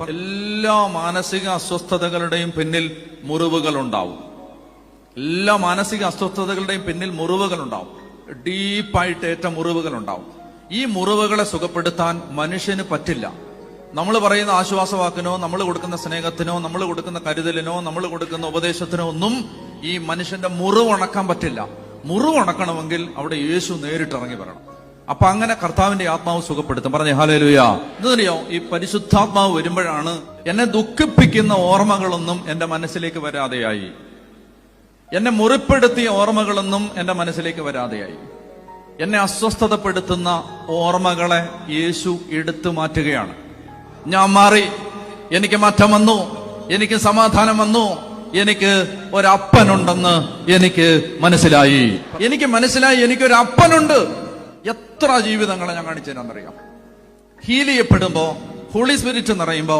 പറഞ്ഞിട്ടുണ്ട്. എല്ലാ മാനസിക അസ്വസ്ഥതകളുടെയും പിന്നിൽ മുറിവുകൾ ഉണ്ടാവും. എല്ലാ മാനസിക അസ്വസ്ഥതകളുടെയും പിന്നിൽ മുറിവുകൾ ഉണ്ടാവും. ഡീപ്പായിട്ട് ഏറ്റ മുറിവുകൾ ഉണ്ടാവും. ഈ മുറിവുകളെ സുഖപ്പെടുത്താൻ മനുഷ്യന് പറ്റില്ല. നമ്മൾ പറയുന്ന ആശ്വാസവാക്കിനോ, നമ്മൾ കൊടുക്കുന്ന സ്നേഹത്തിനോ, നമ്മൾ കൊടുക്കുന്ന കരുതലിനോ, നമ്മൾ കൊടുക്കുന്ന ഉപദേശത്തിനോ ഒന്നും ഈ മനുഷ്യന്റെ മുറിവ് ഉണക്കാൻ പറ്റില്ല. മുറിവ് ഉണക്കണമെങ്കിൽ അവിടെ യേശു നേരിട്ട് ഇറങ്ങി വരണം. അപ്പൊ അങ്ങനെ കർത്താവിന്റെ ആത്മാവ് സുഖപ്പെടുത്തും. പറഞ്ഞേ ഹല്ലേലൂയ. എന്തറിയോ, ഈ പരിശുദ്ധാത്മാവ് വരുമ്പോഴാണ് എന്നെ ദുഃഖിപ്പിക്കുന്ന ഓർമ്മകളൊന്നും എന്റെ മനസ്സിലേക്ക് വരാതെയായി, എന്നെ മുറിപ്പെടുത്തിയ ഓർമ്മകളൊന്നും എന്റെ മനസ്സിലേക്ക് വരാതെയായി, എന്നെ അസ്വസ്ഥതപ്പെടുത്തുന്ന ഓർമ്മകളെ യേശു എടുത്തു മാറ്റുകയാണ്. ഞാൻ മാറി, എനിക്ക് മാറ്റം വന്നു, എനിക്ക് സമാധാനം വന്നു, എനിക്ക് ഒരപ്പനുണ്ടെന്ന് എനിക്ക് മനസ്സിലായി. എനിക്കൊരു അപ്പനുണ്ട്. എത്ര ജീവിതങ്ങളെ ഞാൻ കാണിച്ചു തരാന്നറിയാം. ഹീൽ ചെയ്യപ്പെടുമ്പോ, ഹോളി സ്പിരിറ്റ് നിറയുമ്പോ